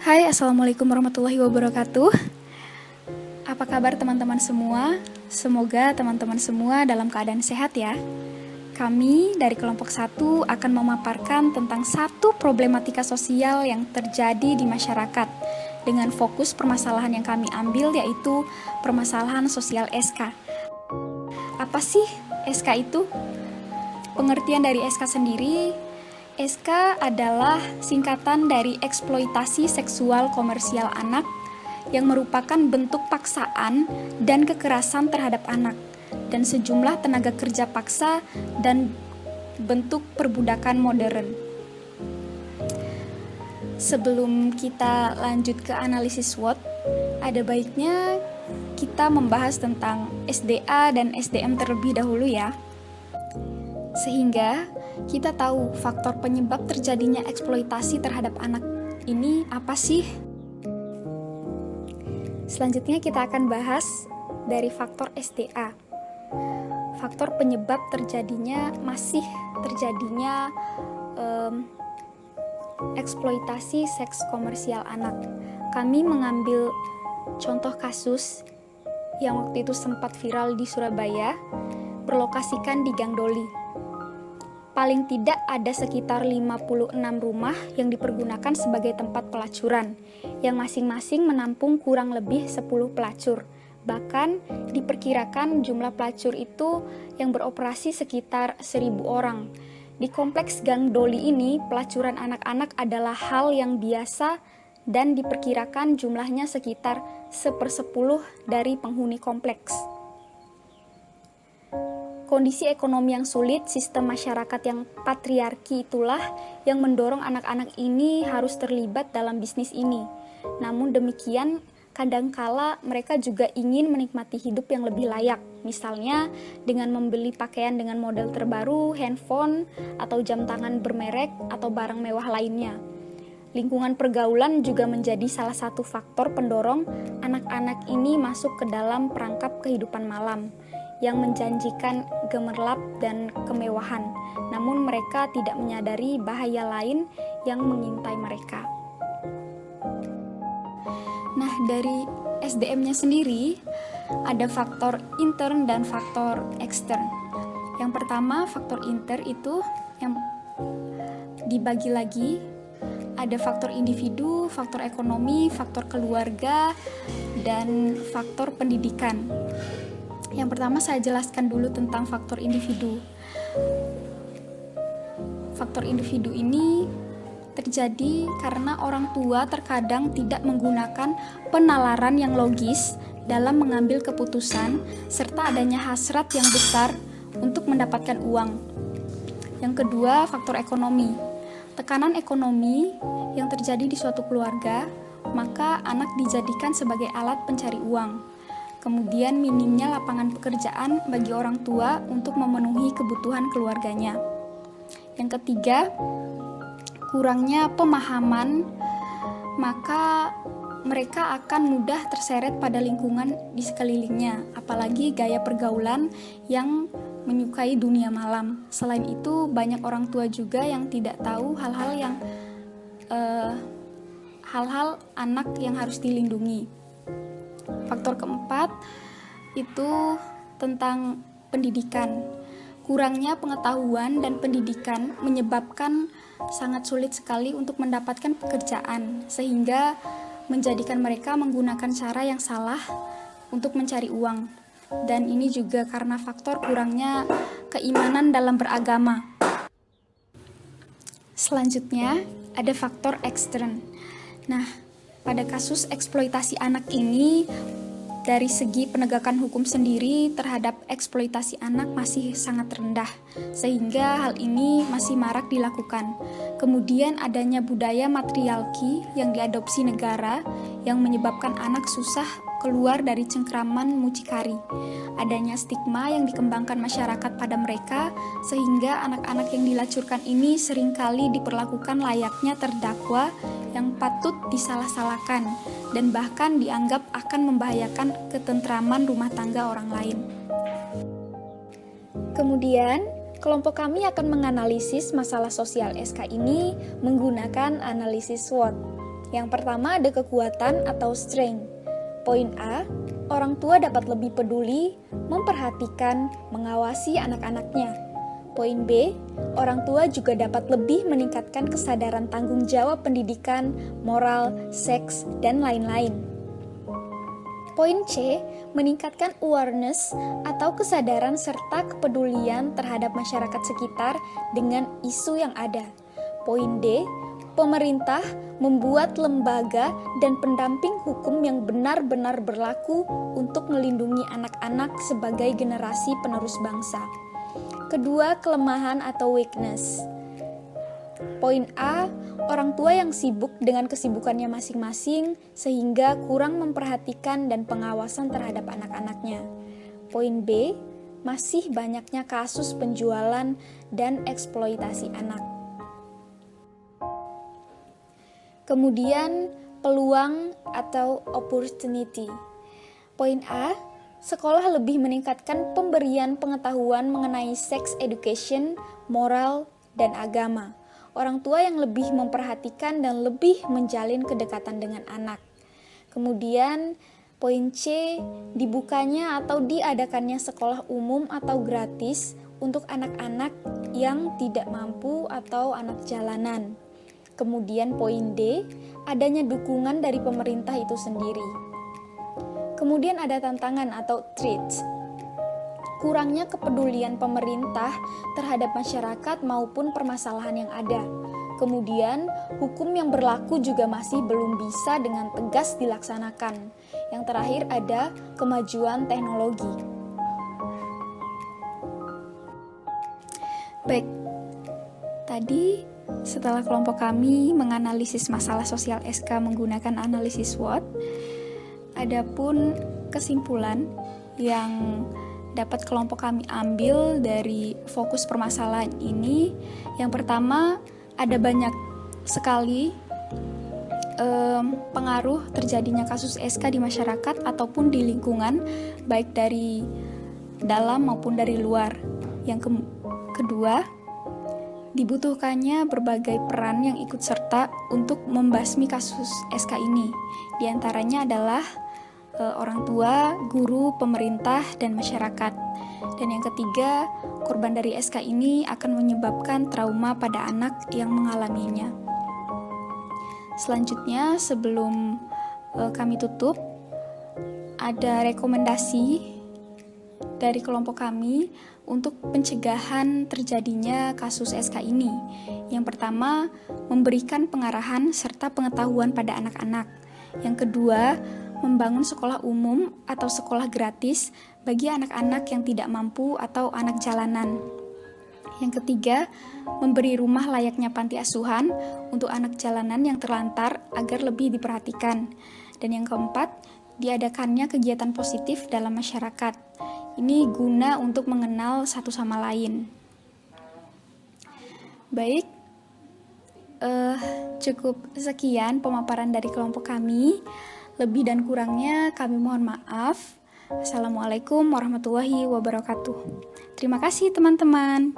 Hai, Assalamualaikum warahmatullahi wabarakatuh. Apa kabar teman-teman semua? Semoga teman-teman semua dalam keadaan sehat ya. Kami dari kelompok 1 akan memaparkan tentang satu problematika sosial yang terjadi di masyarakat dengan fokus permasalahan yang kami ambil yaitu permasalahan sosial SK. Apa sih SK itu? Pengertian dari SK sendiri, SK adalah singkatan dari eksploitasi seksual komersial anak yang merupakan bentuk paksaan dan kekerasan terhadap anak dan sejumlah tenaga kerja paksa dan bentuk perbudakan modern. Sebelum kita lanjut ke analisis SWOT, ada baiknya kita membahas tentang SDA dan SDM terlebih dahulu ya. Sehingga kita tahu faktor penyebab terjadinya eksploitasi terhadap anak ini apa sih? Selanjutnya kita akan bahas dari faktor SDA. Faktor penyebab masih terjadinya eksploitasi seks komersial anak. Kami mengambil contoh kasus yang waktu itu sempat viral di Surabaya, berlokasikan di Gang Doli. Paling tidak ada sekitar 56 rumah yang dipergunakan sebagai tempat pelacuran, yang masing-masing menampung kurang lebih 10 pelacur. Bahkan diperkirakan jumlah pelacur itu yang beroperasi sekitar 1.000 orang. Di kompleks Gang Doli ini, pelacuran anak-anak adalah hal yang biasa dan diperkirakan jumlahnya sekitar 1/10 dari penghuni kompleks. Kondisi ekonomi yang sulit, sistem masyarakat yang patriarki itulah yang mendorong anak-anak ini harus terlibat dalam bisnis ini. Namun demikian, kadangkala mereka juga ingin menikmati hidup yang lebih layak, misalnya dengan membeli pakaian dengan model terbaru, handphone, atau jam tangan bermerek, atau barang mewah lainnya. Lingkungan pergaulan juga menjadi salah satu faktor pendorong anak-anak ini masuk ke dalam perangkap kehidupan malam yang menjanjikan gemerlap dan kemewahan, namun mereka tidak menyadari bahaya lain yang mengintai mereka. Nah, dari SDM-nya sendiri, ada faktor intern dan faktor ekstern. Yang pertama, faktor intern itu yang dibagi lagi, ada faktor individu, faktor ekonomi, faktor keluarga, dan faktor pendidikan. Yang pertama saya jelaskan dulu tentang faktor individu. Faktor individu ini terjadi karena orang tua terkadang tidak menggunakan penalaran yang logis dalam mengambil keputusan serta adanya hasrat yang besar untuk mendapatkan uang. Yang kedua, faktor ekonomi. Tekanan ekonomi yang terjadi di suatu keluarga, maka anak dijadikan sebagai alat pencari uang. Kemudian minimnya lapangan pekerjaan bagi orang tua untuk memenuhi kebutuhan keluarganya. Yang ketiga, kurangnya pemahaman, maka mereka akan mudah terseret pada lingkungan di sekelilingnya, apalagi gaya pergaulan yang menyukai dunia malam. Selain itu, banyak orang tua juga yang tidak tahu hal-hal anak yang harus dilindungi. Faktor keempat itu tentang pendidikan. Kurangnya pengetahuan dan pendidikan menyebabkan sangat sulit sekali untuk mendapatkan pekerjaan, sehingga menjadikan mereka menggunakan cara yang salah untuk mencari uang. Dan ini juga karena faktor kurangnya keimanan dalam beragama. Selanjutnya, ada faktor ekstern. Nah, pada kasus eksploitasi anak ini, dari segi penegakan hukum sendiri terhadap eksploitasi anak masih sangat rendah, sehingga hal ini masih marak dilakukan. Kemudian adanya budaya matriarki yang diadopsi negara yang menyebabkan anak susah keluar dari cengkraman mucikari. Adanya stigma yang dikembangkan masyarakat pada mereka, sehingga anak-anak yang dilacurkan ini seringkali diperlakukan layaknya terdakwa yang patut disalah-salahkan dan bahkan dianggap akan membahayakan ketentraman rumah tangga orang lain. Kemudian, kelompok kami akan menganalisis masalah sosial SK ini menggunakan analisis SWOT. Yang pertama ada kekuatan atau strength. Poin A, orang tua dapat lebih peduli, memperhatikan, mengawasi anak-anaknya. Poin B, orang tua juga dapat lebih meningkatkan kesadaran tanggung jawab pendidikan, moral, seks, dan lain-lain. Poin C, meningkatkan awareness atau kesadaran serta kepedulian terhadap masyarakat sekitar dengan isu yang ada. Poin D, pemerintah membuat lembaga dan pendamping hukum yang benar-benar berlaku untuk melindungi anak-anak sebagai generasi penerus bangsa. Kedua, kelemahan atau weakness. Poin A, orang tua yang sibuk dengan kesibukannya masing-masing sehingga kurang memperhatikan dan pengawasan terhadap anak-anaknya. Poin B, masih banyaknya kasus penjualan dan eksploitasi anak. Kemudian, peluang atau opportunity. Poin A, sekolah lebih meningkatkan pemberian pengetahuan mengenai sex education, moral, dan agama. Orang tua yang lebih memperhatikan dan lebih menjalin kedekatan dengan anak. Kemudian, poin C, dibukanya atau diadakannya sekolah umum atau gratis untuk anak-anak yang tidak mampu atau anak jalanan. Kemudian poin D, adanya dukungan dari pemerintah itu sendiri. Kemudian ada tantangan atau threats. Kurangnya kepedulian pemerintah terhadap masyarakat maupun permasalahan yang ada. Kemudian, hukum yang berlaku juga masih belum bisa dengan tegas dilaksanakan. Yang terakhir ada kemajuan teknologi. Baik, tadi setelah kelompok kami menganalisis masalah sosial SK menggunakan analisis SWOT, adapun kesimpulan yang dapat kelompok kami ambil dari fokus permasalahan ini, yang pertama ada banyak sekali pengaruh terjadinya kasus SK di masyarakat ataupun di lingkungan, baik dari dalam maupun dari luar. Yang kedua, dibutuhkannya berbagai peran yang ikut serta untuk membasmi kasus SK ini. Di antaranya adalah orang tua, guru, pemerintah, dan masyarakat. Dan yang ketiga, korban dari SK ini akan menyebabkan trauma pada anak yang mengalaminya. Selanjutnya, sebelum kami tutup, ada rekomendasi dari kelompok kami untuk pencegahan terjadinya kasus SK ini. Yang pertama, memberikan pengarahan serta pengetahuan pada anak-anak. Yang kedua, membangun sekolah umum atau sekolah gratis bagi anak-anak yang tidak mampu atau anak jalanan. Yang ketiga, memberi rumah layaknya panti asuhan untuk anak jalanan yang terlantar agar lebih diperhatikan. Dan yang keempat, diadakannya kegiatan positif dalam masyarakat. Ini guna untuk mengenal satu sama lain. Baik, cukup sekian pemaparan dari kelompok kami. Lebih dan kurangnya kami mohon maaf. Assalamualaikum warahmatullahi wabarakatuh. Terima kasih teman-teman.